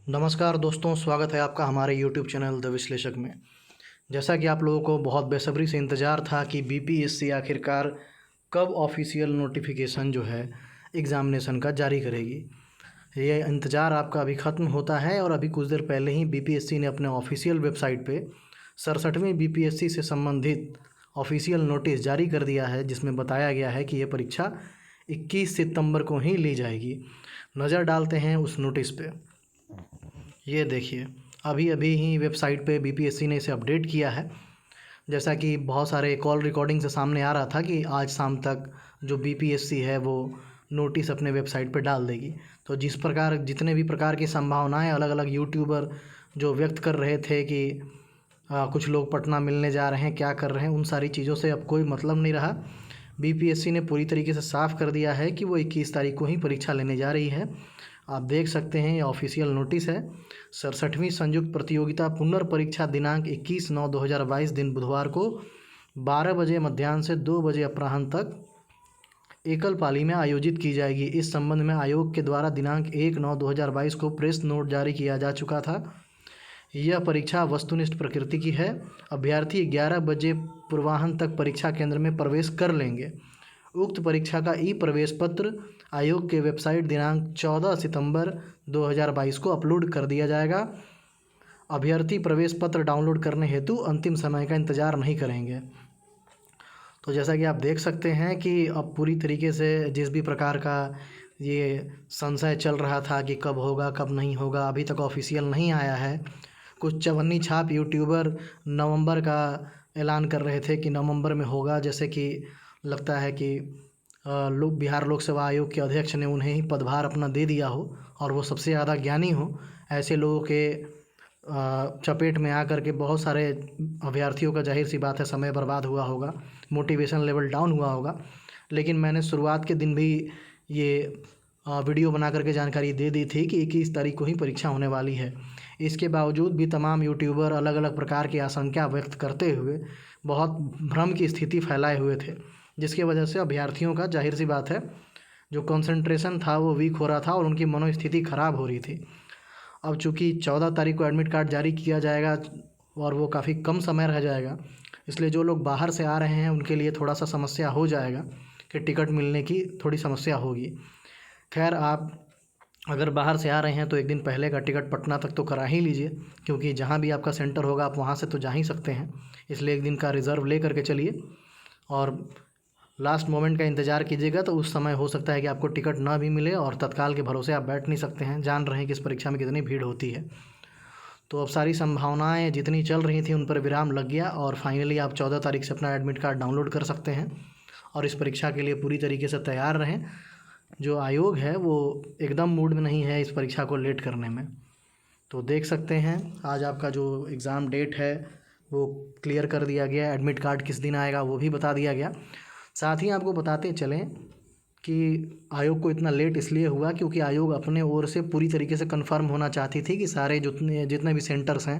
नमस्कार दोस्तों, स्वागत है आपका हमारे YouTube चैनल द विश्लेषक में। जैसा कि आप लोगों को बहुत बेसब्री से इंतज़ार था कि बीपीएससी आखिरकार कब ऑफिशियल नोटिफिकेशन जो है एग्ज़ामिनेशन का जारी करेगी। ये इंतज़ार आपका अभी ख़त्म होता है और अभी कुछ देर पहले ही बीपीएससी ने अपने ऑफिशियल वेबसाइट पे 67वीं बीपीएससी से संबंधित ऑफिशियल नोटिस जारी कर दिया है, जिसमें बताया गया है कि ये परीक्षा 21 सितंबर को ही ली जाएगी। नज़र डालते हैं उस नोटिस पे। ये देखिए, अभी अभी ही वेबसाइट पे बीपीएससी ने इसे अपडेट किया है। जैसा कि बहुत सारे कॉल रिकॉर्डिंग से सामने आ रहा था कि आज शाम तक जो बीपीएससी है वो नोटिस अपने वेबसाइट पे डाल देगी। तो जितने भी प्रकार की संभावनाएं अलग अलग यूट्यूबर जो व्यक्त कर रहे थे कि कुछ लोग पटना मिलने जा रहे हैं, क्या कर रहे हैं, उन सारी चीज़ों से अब कोई मतलब नहीं रहा। बीपीएससी ने पूरी तरीके से साफ़ कर दिया है कि वो 21 तारीख को ही परीक्षा लेने जा रही है। आप देख सकते हैं, ये ऑफिशियल नोटिस है। 67वीं संयुक्त प्रतियोगिता पुनर्परीक्षा दिनांक 21/9/2022 दिन बुधवार को 12 बजे मध्याह्न से 2 बजे अपराह्न तक एकल पाली में आयोजित की जाएगी। इस संबंध में आयोग के द्वारा दिनांक 1/9/2022 को प्रेस नोट जारी किया जा चुका था। यह परीक्षा वस्तुनिष्ठ प्रकृति की है। अभ्यर्थी 11 बजे पूर्वाह्न तक परीक्षा केंद्र में प्रवेश कर लेंगे। उक्त परीक्षा का ई प्रवेश पत्र आयोग के वेबसाइट दिनांक 14 सितंबर 2022 को अपलोड कर दिया जाएगा। अभ्यर्थी प्रवेश पत्र डाउनलोड करने हेतु अंतिम समय का इंतज़ार नहीं करेंगे। तो जैसा कि आप देख सकते हैं कि अब पूरी तरीके से जिस भी प्रकार का ये संशय चल रहा था कि कब होगा कब नहीं होगा, अभी तक ऑफिशियल नहीं आया है। कुछ चवन्नी छाप यूट्यूबर नवंबर का ऐलान कर रहे थे कि नवंबर में होगा, जैसे कि लगता है कि बिहार लोक सेवा आयोग के अध्यक्ष ने उन्हें ही पदभार अपना दे दिया हो और वो सबसे ज़्यादा ज्ञानी हो। ऐसे लोगों के चपेट में आकर के बहुत सारे अभ्यर्थियों का जाहिर सी बात है समय बर्बाद हुआ होगा, मोटिवेशन लेवल डाउन हुआ होगा। लेकिन मैंने शुरुआत के दिन भी ये वीडियो बना करके जानकारी दे दी थी कि 21 तारीख को ही परीक्षा होने वाली है। इसके बावजूद भी तमाम यूट्यूबर अलग अलग प्रकार की आशंका व्यक्त करते हुए बहुत भ्रम की स्थिति फैलाए हुए थे, जिसकी वजह से अभ्यर्थियों का जाहिर सी बात है जो कंसंट्रेशन था वो वीक हो रहा था और उनकी मनोस्थिति ख़राब हो रही थी। अब चूँकि 14 तारीख को एडमिट कार्ड जारी किया जाएगा और वो काफ़ी कम समय रह जाएगा, इसलिए जो लोग बाहर से आ रहे हैं उनके लिए थोड़ा सा समस्या हो जाएगा कि टिकट मिलने की थोड़ी समस्या होगी। खैर, आप अगर बाहर से आ रहे हैं तो एक दिन पहले का टिकट पटना तक तो करा ही लीजिए, क्योंकि जहाँ भी आपका सेंटर होगा आप वहाँ से तो जा ही सकते हैं। इसलिए एक दिन का रिज़र्व ले करके चलिए और लास्ट मोमेंट का इंतज़ार कीजिएगा। तो उस समय हो सकता है कि आपको टिकट ना भी मिले और तत्काल के भरोसे आप बैठ नहीं सकते हैं। जान रहे हैं कि इस परीक्षा में कितनी भीड़ होती है। तो अब सारी संभावनाएं जितनी चल रही थी उन पर विराम लग गया और फाइनली आप 14 तारीख से अपना एडमिट कार्ड डाउनलोड कर सकते हैं और इस परीक्षा के लिए पूरी तरीके से तैयार रहें। जो आयोग है वो एकदम मूड में नहीं है इस परीक्षा को लेट करने में। तो देख सकते हैं आज आपका जो एग्ज़ाम डेट है वो क्लियर कर दिया गया। एडमिट कार्ड किस दिन आएगा वो भी बता दिया गया। साथ ही आपको बताते चलें कि आयोग को इतना लेट इसलिए हुआ क्योंकि आयोग अपने ओर से पूरी तरीके से कंफर्म होना चाहती थी कि सारे जितने भी सेंटर्स हैं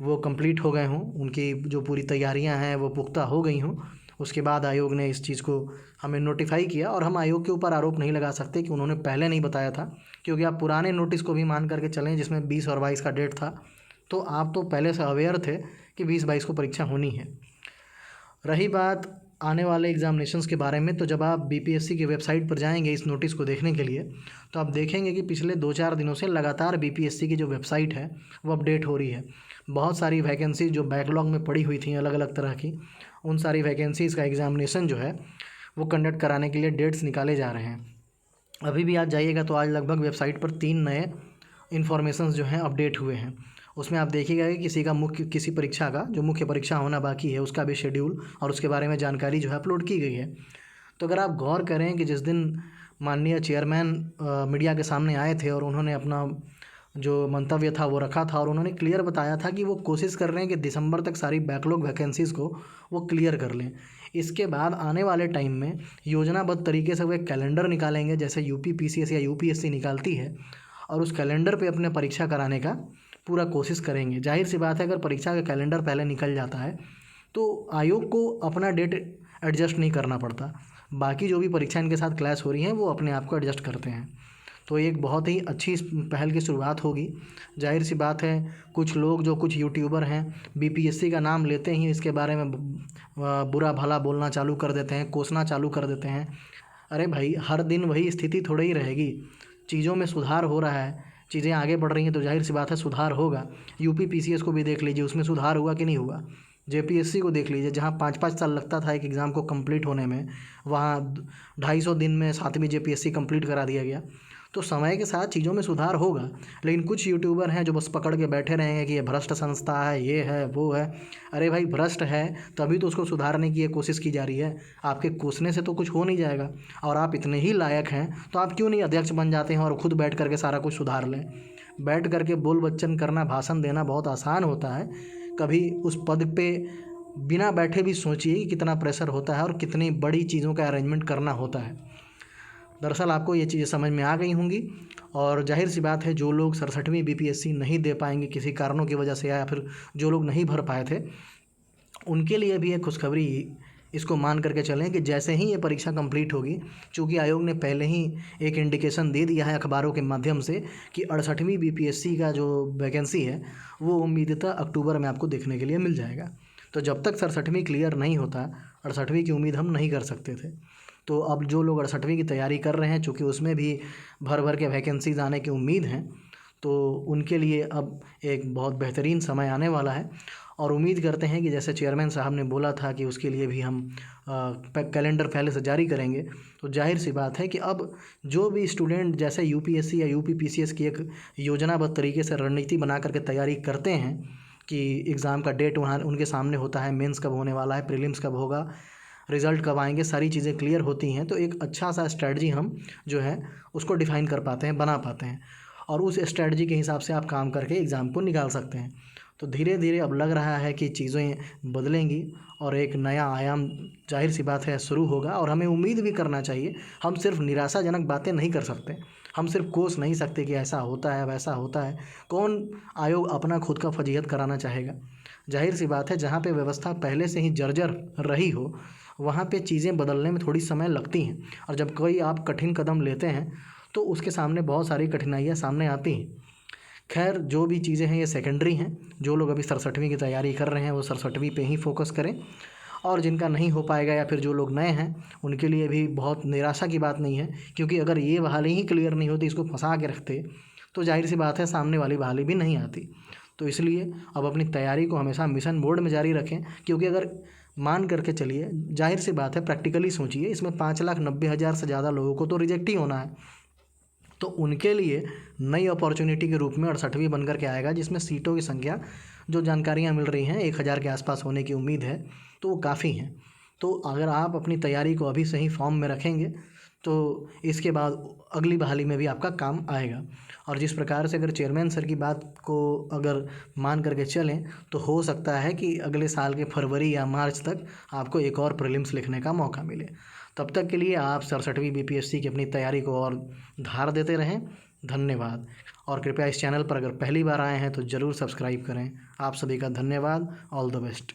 वो कंप्लीट हो गए हों, उनकी जो पूरी तैयारियां हैं वो पुख्ता हो गई हों। उसके बाद आयोग ने इस चीज़ को हमें नोटिफाई किया और हम आयोग के ऊपर आरोप नहीं लगा सकते कि उन्होंने पहले नहीं बताया था, क्योंकि आप पुराने नोटिस को भी मान करके चलें जिसमें 20 और 22 का डेट था, तो आप तो पहले से अवेयर थे कि 20-22 को परीक्षा होनी है। रही बात आने वाले एग्जामिनेशंस के बारे में, तो जब आप बीपीएससी की वेबसाइट पर जाएंगे इस नोटिस को देखने के लिए तो आप देखेंगे कि पिछले 2-4 दिनों से लगातार बीपीएससी की जो वेबसाइट है वो अपडेट हो रही है। बहुत सारी वैकेंसीज जो बैकलॉग में पड़ी हुई थी अलग अलग तरह की, उन सारी वैकेंसीज़ का एग्ज़ामिनेशन जो है वो कंडक्ट कराने के लिए डेट्स निकाले जा रहे हैं। अभी भी आज जाइएगा तो आज लगभग वेबसाइट पर 3 नए इन्फॉर्मेशंस जो हैं अपडेट हुए हैं। उसमें आप देखिएगा कि किसी परीक्षा का जो मुख्य परीक्षा होना बाकी है उसका भी शेड्यूल और उसके बारे में जानकारी जो है अपलोड की गई है। तो अगर आप गौर करें कि जिस दिन माननीय चेयरमैन मीडिया के सामने आए थे और उन्होंने अपना जो मंतव्य था वो रखा था और उन्होंने क्लियर बताया था कि वो कोशिश कर रहे हैं कि दिसंबर तक सारी बैकलॉग वैकेंसीज़ को वो क्लियर कर लें। इसके बाद आने वाले टाइम में योजनाबद्ध तरीके से वो एक कैलेंडर निकालेंगे, जैसे यूपी पीसीएस या यूपीएससी निकालती है, और उस कैलेंडर पे अपने परीक्षा कराने का पूरा कोशिश करेंगे। जाहिर सी बात है अगर परीक्षा का कैलेंडर पहले निकल जाता है तो आयोग को अपना डेट एडजस्ट नहीं करना पड़ता, बाकी जो भी परीक्षा इनके साथ क्लैश हो रही हैं वो अपने आप को एडजस्ट करते हैं। तो एक बहुत ही अच्छी पहल की शुरुआत होगी। जाहिर सी बात है कुछ लोग जो कुछ यूट्यूबर हैं बीपीएससी का नाम लेते ही इसके बारे में बुरा भला बोलना चालू कर देते हैं, कोसना चालू कर देते हैं। अरे भाई, हर दिन वही स्थिति थोड़ी ही रहेगी। चीज़ों में सुधार हो रहा है, चीज़ें आगे बढ़ रही हैं तो जाहिर सी बात है सुधार होगा। यूपी पीसीएस को भी देख लीजिए, उसमें सुधार हुआ कि नहीं हुआ। जेपीएससी को देख लीजिए, जहाँ 5-5 साल लगता था एक एग्ज़ाम को कंप्लीट होने में, वहाँ 250 दिन में 7वीं जेपीएससी कंप्लीट करा दिया गया। तो समय के साथ चीज़ों में सुधार होगा। लेकिन कुछ यूट्यूबर हैं जो बस पकड़ के बैठे रहेंगे कि ये भ्रष्ट संस्था है, ये है, वो है। अरे भाई, भ्रष्ट है तभी तो उसको सुधारने की कोशिश की जा रही है। आपके कोसने से तो कुछ हो नहीं जाएगा। और आप इतने ही लायक हैं तो आप क्यों नहीं अध्यक्ष बन जाते हैं और खुद बैठ करके सारा कुछ सुधार लें। बैठ करके बोल बच्चन करना, भाषण देना बहुत आसान होता है। कभी उस पद पे बिना बैठे भी सोचिए कि कितना प्रेशर होता है और कितनी बड़ी चीज़ों का अरेंजमेंट करना होता है। दरअसल आपको ये चीज़ें समझ में आ गई होंगी। और जाहिर सी बात है जो लोग 67वीं बीपीएससी नहीं दे पाएंगे किसी कारणों की वजह से, या फिर जो लोग नहीं भर पाए थे, उनके लिए भी एक खुशखबरी इसको मान करके चलें कि जैसे ही ये परीक्षा कंप्लीट होगी, चूँकि आयोग ने पहले ही एक इंडिकेशन दे दिया है अखबारों के माध्यम से कि 68वीं बीपीएससी का जो वैकेंसी है वो उम्मीदतः अक्टूबर में आपको देखने के लिए मिल जाएगा। तो जब तक 67वीं क्लियर नहीं होता, 68वीं की उम्मीद हम नहीं कर सकते थे। तो अब जो लोग 68वीं की तैयारी कर रहे हैं, चूँकि उसमें भी भर भर के वैकेंसीज आने की उम्मीद है, तो उनके लिए अब एक बहुत बेहतरीन समय आने वाला है। और उम्मीद करते हैं कि जैसे चेयरमैन साहब ने बोला था कि उसके लिए भी हम कैलेंडर पहले से जारी करेंगे। तो जाहिर सी बात है कि अब जो भी स्टूडेंट जैसे यूपीएससी या यूपी पीसीएस की एक योजनाबद्ध तरीके से रणनीति बना करके तैयारी करते हैं कि एग्ज़ाम का डेट वहाँ उनके सामने होता है, मेंस कब होने वाला है, प्रीलिम्स कब होगा, रिज़ल्ट कब आएंगे, सारी चीज़ें क्लियर होती हैं, तो एक अच्छा सा स्ट्रेटजी हम जो है उसको डिफ़ाइन कर पाते हैं, बना पाते हैं। और उस स्ट्रेटजी के हिसाब से आप काम करके एग्ज़ाम को निकाल सकते हैं। तो धीरे धीरे अब लग रहा है कि चीज़ें बदलेंगी और एक नया आयाम जाहिर सी बात है शुरू होगा। और हमें उम्मीद भी करना चाहिए। हम सिर्फ निराशाजनक बातें नहीं कर सकते, हम सिर्फ कोस नहीं सकते कि ऐसा होता है वैसा होता है। कौन आयोग अपना खुद का फजीहत कराना चाहेगा। जाहिर सी बात है जहाँ पे व्यवस्था पहले से ही जर्जर रही हो, वहाँ पे चीज़ें बदलने में थोड़ी समय लगती हैं। और जब कोई आप कठिन कदम लेते हैं तो उसके सामने बहुत सारी कठिनाइयाँ सामने आती हैं। खैर, जो भी चीज़ें हैं ये सेकेंडरी हैं। जो लोग अभी 67वीं की तैयारी कर रहे हैं वो 67वीं पे ही फोकस करें। और जिनका नहीं हो पाएगा या फिर जो लोग नए हैं उनके लिए भी बहुत निराशा की बात नहीं है, क्योंकि अगर ये बहाली ही क्लियर नहीं होती, इसको फंसा के रखते, तो जाहिर सी बात है सामने वाली बहाली भी नहीं आती। तो इसलिए अब अपनी तैयारी को हमेशा मिशन मोड में जारी रखें। क्योंकि अगर मान करके चलिए, जाहिर सी बात है प्रैक्टिकली सोचिए, इसमें 5,90,000 से ज़्यादा लोगों को तो रिजेक्ट ही होना है। तो उनके लिए नई अपॉर्चुनिटी के रूप में 68वीं बन कर के आएगा, जिसमें सीटों की संख्या जो जानकारियां मिल रही हैं 1000 के आसपास होने की उम्मीद है, तो वो काफ़ी हैं। तो अगर आप अपनी तैयारी को अभी से ही फॉर्म में रखेंगे तो इसके बाद अगली बहाली में भी आपका काम आएगा। और जिस प्रकार से अगर चेयरमैन सर की बात को अगर मान करके चलें तो हो सकता है कि अगले साल के फरवरी या मार्च तक आपको एक और प्रीलिम्स लिखने का मौका मिले। तब तक के लिए आप 67वीं बीपीएससी की अपनी तैयारी को और धार देते रहें। धन्यवाद। और कृपया इस चैनल पर अगर पहली बार आए हैं तो ज़रूर सब्सक्राइब करें। आप सभी का धन्यवाद। All the best.